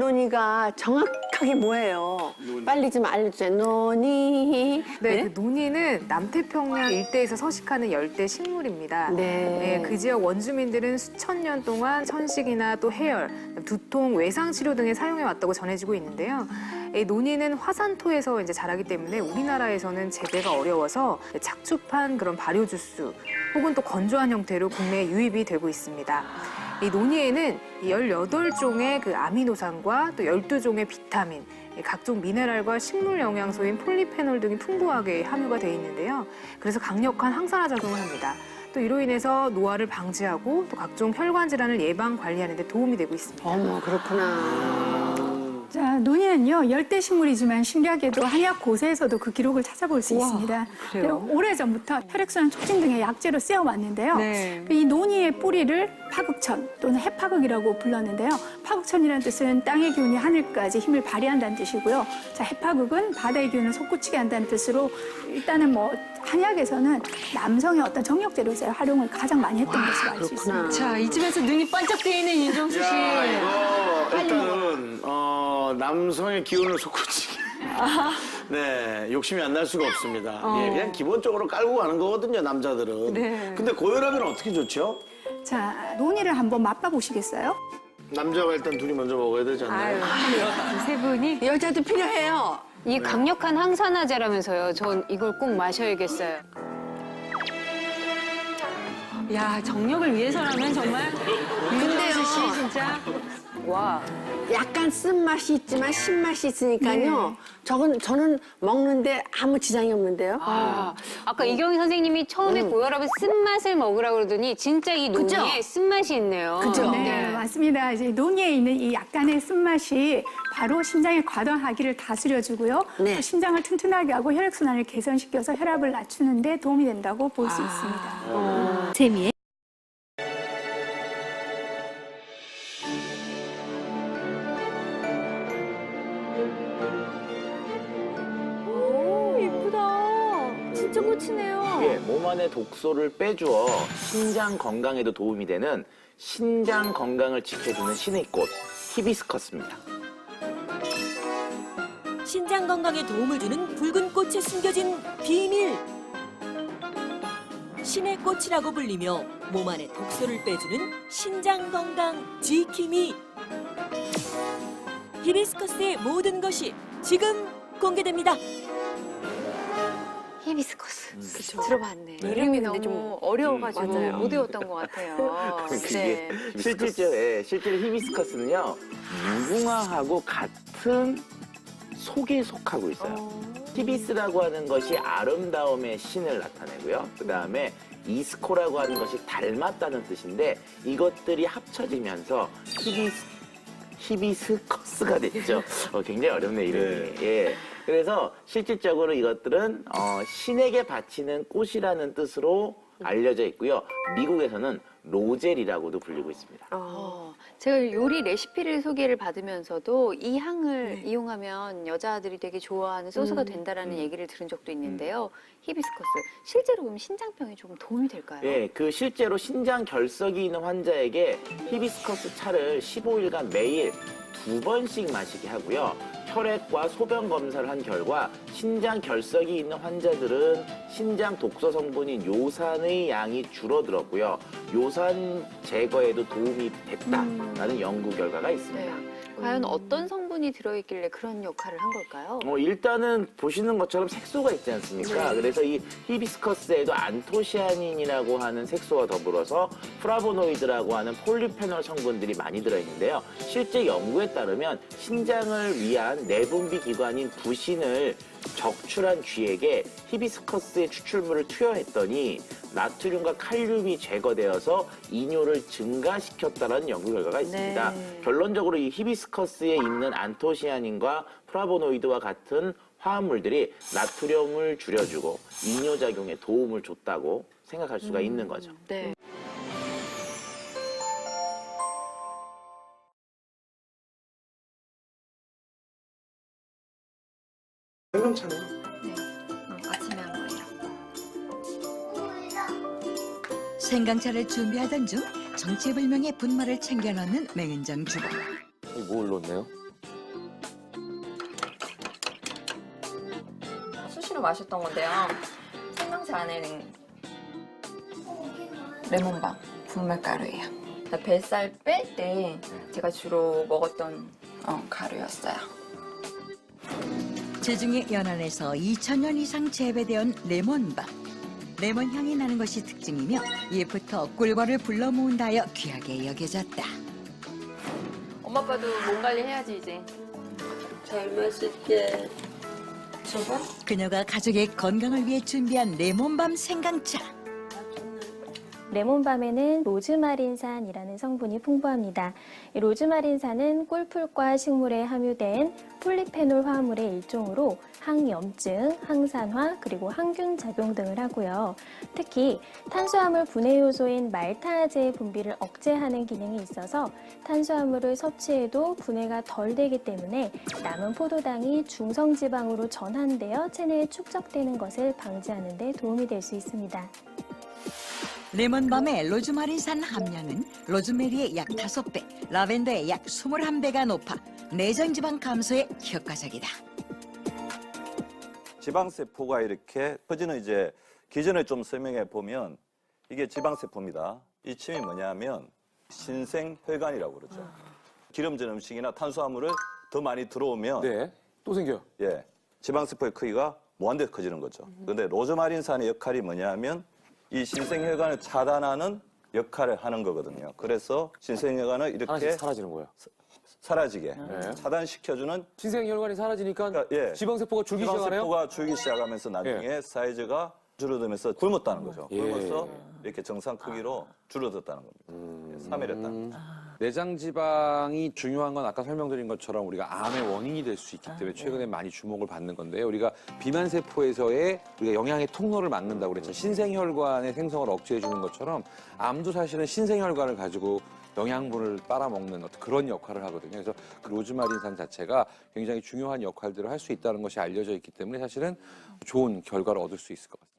논이가 정확하게 뭐예요? 빨리 좀 알려주세요. 논이. 네, 그 논이는 남태평양 일대에서 서식하는 열대 식물입니다. 네. 그 지역 원주민들은 수천 년 동안 천식이나 또 해열, 두통, 외상 치료 등에 사용해 왔다고 전해지고 있는데요. 이 논이는 화산토에서 이제 자라기 때문에 우리나라에서는 재배가 어려워서 착즙한 그런 발효 주스 혹은 또 건조한 형태로 국내에 유입이 되고 있습니다. 이 논이에는 18종의 그 아미노산과 또 12종의 비타민, 각종 미네랄과 식물 영양소인 폴리페놀 등이 풍부하게 함유가 되어 있는데요. 그래서 강력한 항산화 작용을 합니다. 또 이로 인해서 노화를 방지하고 또 각종 혈관 질환을 예방 관리하는 데 도움이 되고 있습니다. 어머, 그렇구나. 자, 논이는요, 열대 식물이지만 신기하게도 한약 고세에서도 그 기록을 찾아볼 수 있습니다. 그래요? 오래전부터 혈액순환 촉진 등의 약재로 쓰여왔는데요. 네. 이 논이의 뿌리를 파극천 또는 해파극이라고 불렀는데요. 파극천이라는 뜻은 땅의 기운이 하늘까지 힘을 발휘한다는 뜻이고요. 자, 해파극은 바다의 기운을 솟구치게 한다는 뜻으로 일단은 뭐 한약에서는 남성의 어떤 정력제로서 활용을 가장 많이 했던 것으로 알 수 있습니다. 자, 이 집에서 눈이 반짝 뜨여 있는 윤정수 씨. 야, 이거 일단은 남성의 기운을 솟구치게. 네, 욕심이 안 날 수가 없습니다. 예, 그냥 기본적으로 깔고 가는 거거든요, 남자들은. 네. 근데 고혈압에는 어떻게 좋죠? 자, 논이를 한번 맛봐보시겠어요? 남자가 일단 둘이 먼저 먹어야 되지 않나요? 세 분이 여자도 필요해요. 이 강력한 항산화제라면서요. 전 이걸 꼭 마셔야겠어요. 야, 정력을 위해서라면 정말. 윤정수 씨 진짜. 와. 약간 쓴맛이 있지만 신맛이 있으니까요. 저는 먹는데 아무 지장이 없는데요. 아까 이경희 선생님이 처음에 고혈압은 쓴맛을 먹으라고 그러더니 진짜 이 그죠? 논이에 쓴맛이 있네요. 그죠? 네, 맞습니다. 이제 논이에 있는 이 약간의 쓴맛이 바로 심장의 과도한 하기를 다스려주고요. 네. 또 심장을 튼튼하게 하고 혈액순환을 개선시켜서 혈압을 낮추는 데 도움이 된다고 볼 수 있습니다. 재미에 예쁘다. 진짜 꽃이네요. 이게 몸 안의 독소를 빼주어 신장 건강에도 도움이 되는 신장 건강을 지켜주는 신의 꽃, 히비스커스입니다. 신장 건강에 도움을 주는 붉은 꽃에 숨겨진 비밀. 신의 꽃이라고 불리며 몸 안의 독소를 빼주는 신장 건강 지킴이. 히비스커스의 모든 것이 지금 공개됩니다. 히비스커스. 들어봤네. 이름이 너무 어려워가지고 못 외웠던 것 같아요. 그게 실제로 히비스커스는요, 무궁화하고 같은 속에 속하고 있어요. 히비스라고 하는 것이 아름다움의 신을 나타내고요. 그 다음에 이스코라고 하는 것이 닮았다는 뜻인데 이것들이 합쳐지면서 히비스커스가 됐죠. 굉장히 어렵네, 이름이. 예. 그래서 실질적으로 이것들은 신에게 바치는 꽃이라는 뜻으로 알려져 있고요. 미국에서는 로젤이라고도 불리고 있습니다. 제가 요리 레시피를 소개를 받으면서도 이 향을 이용하면 여자들이 되게 좋아하는 소스가 된다라는 얘기를 들은 적도 있는데요. 히비스커스, 실제로 그럼 신장병에 조금 도움이 될까요? 예, 그 실제로 신장 결석이 있는 환자에게 히비스커스 차를 15일간 매일 2번씩 마시게 하고요. 혈액과 소변 검사를 한 결과 신장 결석이 있는 환자들은 신장 독소 성분인 요산의 양이 줄어들었고요. 요산 제거에도 도움이 됐다라는 연구 결과가 있습니다. 과연 어떤 성분이 들어있길래 그런 역할을 한 걸까요? 일단은 보시는 것처럼 색소가 있지 않습니까? 그래서 이 히비스커스에도 안토시아닌이라고 하는 색소와 더불어서 플라보노이드라고 하는 폴리페놀 성분들이 많이 들어있는데요. 실제 연구에 따르면 신장을 위한 내분비 기관인 부신을 적출한 쥐에게 히비스커스의 추출물을 투여했더니 나트륨과 칼륨이 제거되어서 이뇨를 증가시켰다는 연구 결과가 있습니다. 결론적으로 이 히비스커스에 있는 안토시아닌과 플라보노이드와 같은 화합물들이 나트륨을 줄여주고 이뇨작용에 도움을 줬다고 생각할 수가 있는 거죠. 네. 생명차네요. 아침에 한 거예요. 생강차를 준비하던 중 정체불명의 분말을 챙겨 넣는 맹은정 주부. 뭘 넣나요? 카푸치노 마셨던 건데요. 생강차 안에는 레몬밤, 분말가루예요. 뱃살 뺄 때 제가 주로 먹었던 가루였어요. 지중해 연안에서 2000년 이상 재배되온 레몬밤. 레몬 향이 나는 것이 특징이며 옛부터 꿀벌을 불러 모은다 하여 귀하게 여겨졌다. 엄마 아빠도 몸 관리해야지 이제. 잘 마실게. 그녀가 가족의 건강을 위해 준비한 레몬밤 생강차. 레몬밤에는 로즈마린산이라는 성분이 풍부합니다. 이 로즈마린산은 꿀풀과 식물에 함유된 폴리페놀 화합물의 일종으로 항염증, 항산화, 그리고 항균 작용 등을 하고요. 특히 탄수화물 분해 요소인 말타아제의 분비를 억제하는 기능이 있어서 탄수화물을 섭취해도 분해가 덜 되기 때문에 남은 포도당이 중성지방으로 전환되어 체내에 축적되는 것을 방지하는 데 도움이 될 수 있습니다. 레몬밤의 로즈마린산 함량은 로즈메리의 약 5배, 라벤더의 약 21배가 높아 내장지방 감소에 효과적이다. 지방세포가 이렇게 퍼지는 이제 기전을 좀 설명해 보면 이게 지방세포입니다. 이 침이 뭐냐면 신생혈관이라고 그러죠. 기름진 음식이나 탄수화물을 더 많이 들어오면 네, 또 생겨요. 예, 지방세포의 크기가 무한대로 커지는 거죠. 그런데 로즈마린산의 역할이 뭐냐면 이 신생혈관을 차단하는 역할을 하는 거거든요. 그래서 신생혈관을 이렇게 하나씩 사라지는 거예요. 사라지게 네. 차단시켜주는 신생혈관이 사라지니까 그러니까, 예. 지방세포가 줄기 시작하네요. 지방세포가 줄기 시작하면서 나중에 사이즈가 줄어들면서 굶었다는 거죠. 예. 굶어서 이렇게 정상 크기로 줄어들었다는 겁니다. 사멸했다는 거죠. 내장 지방이 중요한 건 아까 설명드린 것처럼 우리가 암의 원인이 될 수 있기 때문에 최근에 많이 주목을 받는 건데요. 우리가 비만 세포에서의 우리가 영양의 통로를 막는다고 그랬죠. 신생혈관의 생성을 억제해 주는 것처럼 암도 사실은 신생혈관을 가지고 영양분을 빨아먹는 어떤 그런 역할을 하거든요. 그래서 그 로즈마린산 자체가 굉장히 중요한 역할들을 할 수 있다는 것이 알려져 있기 때문에 사실은 좋은 결과를 얻을 수 있을 것 같습니다.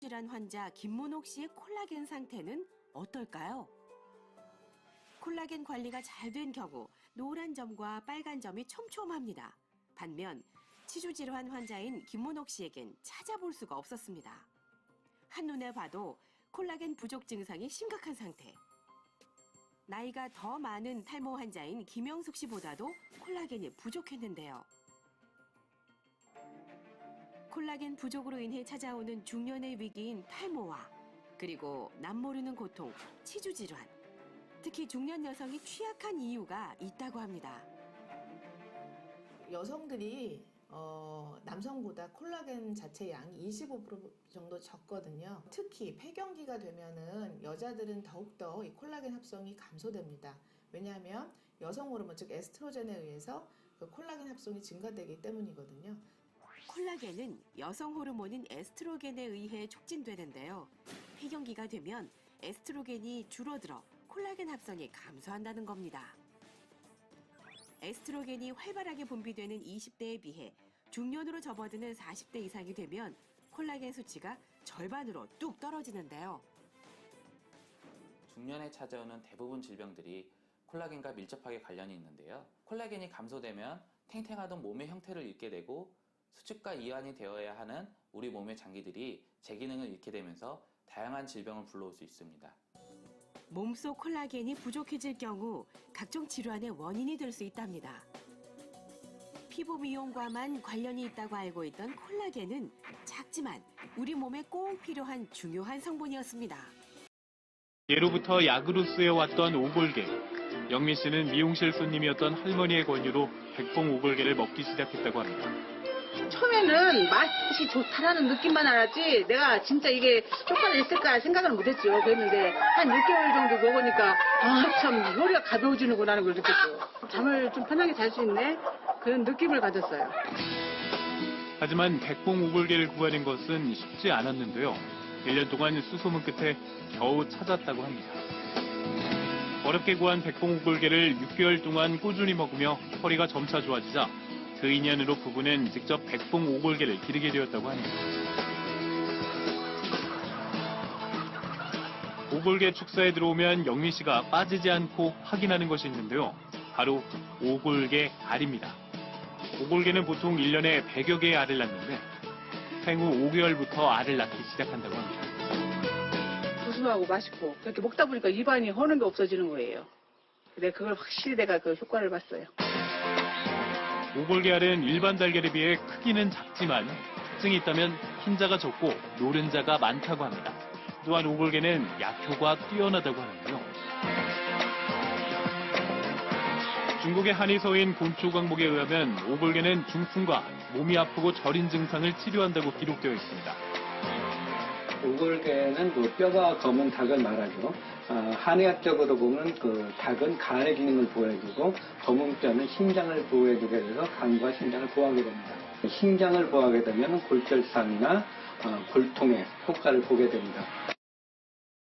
질환 환자 김문옥 씨의 콜라겐 상태는 어떨까요? 콜라겐 관리가 잘 된 경우 노란 점과 빨간 점이 촘촘합니다. 반면 치주 질환 환자인 김문옥 씨에겐 찾아볼 수가 없었습니다. 한눈에 봐도 콜라겐 부족 증상이 심각한 상태. 나이가 더 많은 탈모 환자인 김영숙 씨보다도 콜라겐이 부족했는데요. 콜라겐 부족으로 인해 찾아오는 중년의 위기인 탈모와 그리고 남모르는 고통, 치주 질환. 특히 중년 여성이 취약한 이유가 있다고 합니다. 여성들이 남성보다 콜라겐 자체 양이 25% 정도 적거든요. 특히 폐경기가 되면은 여자들은 더욱더 이 콜라겐 합성이 감소됩니다. 왜냐하면 여성 호르몬 즉 에스트로겐에 의해서 그 콜라겐 합성이 증가되기 때문이거든요. 콜라겐은 여성 호르몬인 에스트로겐에 의해 촉진되는데요. 폐경기가 되면 에스트로겐이 줄어들어 콜라겐 합성이 감소한다는 겁니다. 에스트로겐이 활발하게 분비되는 20대에 비해 중년으로 접어드는 40대 이상이 되면 콜라겐 수치가 절반으로 뚝 떨어지는데요. 중년에 찾아오는 대부분 질병들이 콜라겐과 밀접하게 관련이 있는데요. 콜라겐이 감소되면 탱탱하던 몸의 형태를 잃게 되고 수축과 이완이 되어야 하는 우리 몸의 장기들이 제 기능을 잃게 되면서 다양한 질병을 불러올 수 있습니다. 몸속 콜라겐이 부족해질 경우 각종 질환의 원인이 될 수 있답니다. 피부 미용과만 관련이 있다고 알고 있던 콜라겐은 작지만 우리 몸에 꼭 필요한 중요한 성분이었습니다. 예로부터 약으로 쓰여왔던 오골계. 영민 씨는 미용실 손님이었던 할머니의 권유로 백봉 오골계를 먹기 시작했다고 합니다. 처음에는 맛이 좋다라는 느낌만 알았지 내가 진짜 이게 효과를 있을까 생각을 못했죠. 그랬는데 한 6개월 정도 먹으니까 참 머리가 가벼워지는구나 하는 걸 느꼈죠. 잠을 좀 편하게 잘 수 있네 그런 느낌을 가졌어요. 하지만 백봉 오골계를 구하는 것은 쉽지 않았는데요. 1년 동안 수소문 끝에 겨우 찾았다고 합니다. 어렵게 구한 백봉 오골계를 6개월 동안 꾸준히 먹으며 허리가 점차 좋아지자 그 인연으로 부부는 직접 백봉 오골계를 기르게 되었다고 합니다. 오골계 축사에 들어오면 영민 씨가 빠지지 않고 확인하는 것이 있는데요. 바로 오골계 알입니다. 오골계는 보통 1년에 100여 개의 알을 낳는데 생후 5개월부터 알을 낳기 시작한다고 합니다. 구수하고 맛있고 그렇게 먹다 보니까 입안이 허는 게 없어지는 거예요. 근데 그걸 확실히 내가 그 효과를 봤어요. 오골계 알은 일반 달걀에 비해 크기는 작지만 특징이 있다면 흰자가 적고 노른자가 많다고 합니다. 또한 오골계는 약효가 뛰어나다고 하는데요. 중국의 한의서인 곤초광목에 의하면 오골계는 중풍과 몸이 아프고 저린 증상을 치료한다고 기록되어 있습니다. 오골계는 그 뼈가 검은 닭을 말하죠. 한의학적으로 보면 그 닭은 간의 기능을 보호해주고 검은 뼈는 신장을 보호해주게 돼서 간과 신장을 보호하게 됩니다. 신장을 보호하게 되면 골절상이나 골통에 효과를 보게 됩니다.